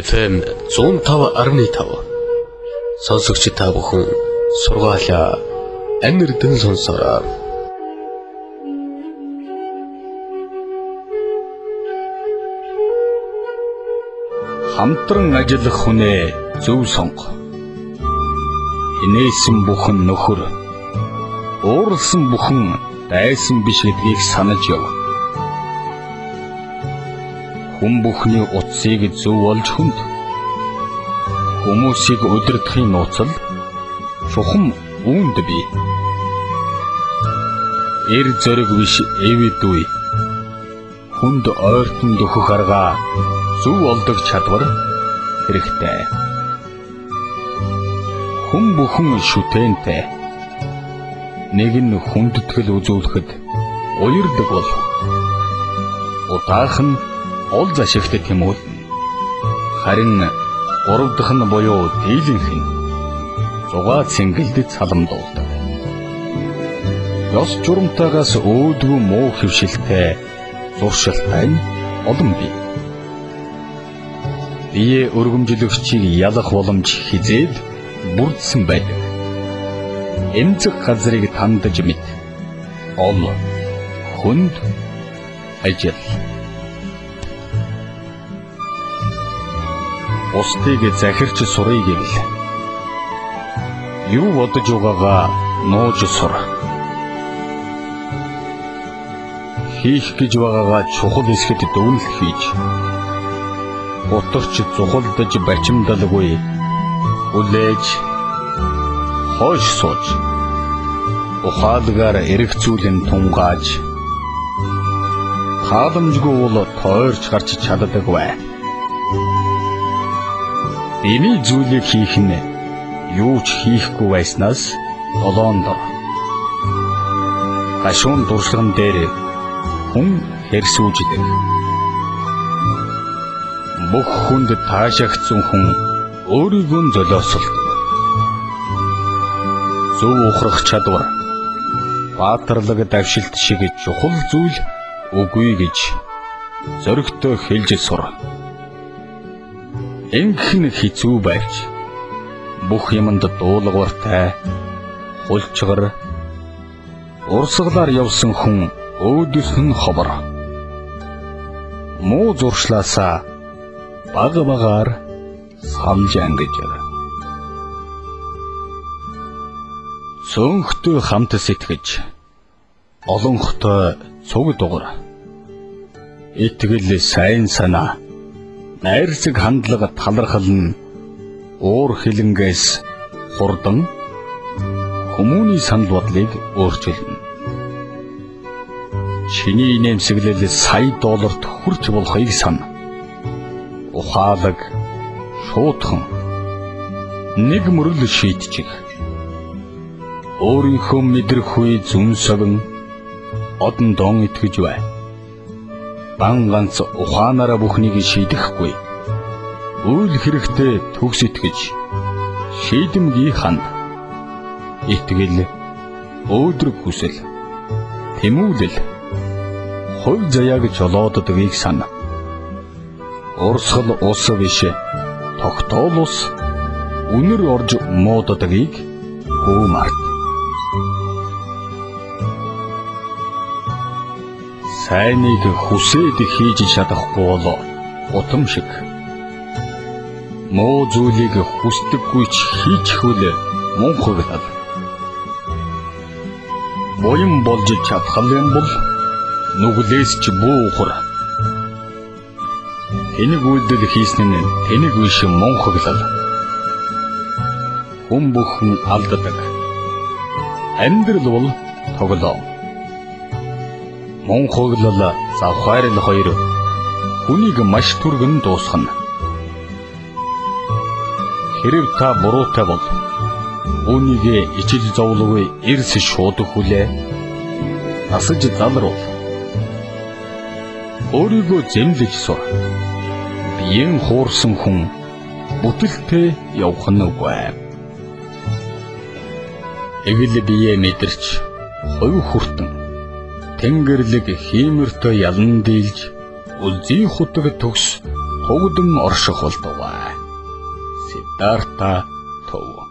FM 105.5 сонсогч та бүхэн сургаалаа анирдан сонсороо. Хамтран ажиллах хүнээ зөв сонго. Хинээсэн бүхэн нөхөр, ууралсан бүхэн дайсан биш гэдгийг санаж яв. Хүн бүхний утсыг зөв олж хүнд, хүмүүсийг удирдахын нууцл чухам үүнд бий. Эр зориг биш эвэдүй, хүнд ойртон дөхөх арга зөв олдог чадвар хэрэгтэй. Хүн бүхэн шүтэнтэй, нэг нь хүндэтгэл үзүүлэхэд уярдаг бол удаахан ол зашигт тэмүүлнэ. Харин гурав дахь нь буюу дийлэнх нь зугаа цэнгэлдэд саламдуулдаг. Ёс журамтайгаас өөдгөө муу хөвшилтэй зуршилтай нь олон бий. Бие өргөмжлөгчийг ялах боломж хизээд бүрдсэн байдаг. Эмзэг газрыг тандаж мэд. Ол хүнд ажил. Бусдыг захирч сурыг гэвэл юу бодож байгаагаа нууж сур. Хийх гэж байгаагаа чухал хэсгэд дүүнэл хийж, утарч зухалдаж бачимдалгүй хүлээж хойш сууж, ухаалгаар эргэцүүлэн тунгааж, халамжгүй бол тойрч гарч чаддаг бай. Эний зүйлийг хийх нь юу ч хийхгүй байснаас долоондор гашуун дуршлаган дээр хүн хэрсүүждэг. Бүх хүнд таашаагдсан хүн өөрийгөө золиослдог. Зөв ухрах чадвар, баатарлаг давшилт шиг чухал зүйл үгүй гэж зоригтой хэлж сур. Энхэн хэцүү байвч бүх юмд дуулууртай, хулчгар, урсгалаар явсан хүн өөдөөс нь ховор. Муу зуршлаасаа бага багаар самж ангижэр. Цөөнхтөө хамт сэтгэж, олонхтой цуг дугар. Итгэл сайн санаа, найрсаг хандлага талархал нь уур хилэнгээс хурдан хүмүүний санал бодлыг өөрчилнө. Чиний нэмсэглэл сая долларт хүрч болохыг сана. Ухаалаг, шуудхан, нэг мөрөл шийдчих. Өөрийнхөө мэдрэхгүй зүн совин одон дон итгэж бай. Бан ганц ухаанаараа бүхнийг шийдэхгүй. Үйл хэрэгтэй төгс итгэж, шийдэмгий ханд. Итгэл, өөдрөг хүсэл, тэмүүлэл, хувь заяа гэж олооддгийг сана. Урсгал ус биш, тогтоол ус, үнэр орж мууддгийг гүмарт. Сайныг хүсээд хийж чадахгүй бол утам шиг. Муу зүйлийг хүсдэггүй ч хийчихвэл мунхагтал. Боён болж чадхал юм бол нүглээс ч бүү ухар. Энийг үйлдэл хийсэн нь тэнийг биш мунхаглал. Хүн бүхэн алддаг. Амьдрал бол тоглоом. Мунхаглал завхаарл хоёр хүнийг маш түргэн дуусгана. Хэрэг та буруутай бол үүнийг ичил зовлгүй эрс шууд хүлээ насаж залруул. Өөрийгөө зэмлэж сур. Биеийн хуурсан хүн бүтэлтэй явах нь үгүй. Эгэл бие мэдэрч хувь хүртэн Тэнгэрлэг хиймэртэй ялан дийлж, үлзий хутаг төгс тугдан орших болдгоо. Сиддарта төв.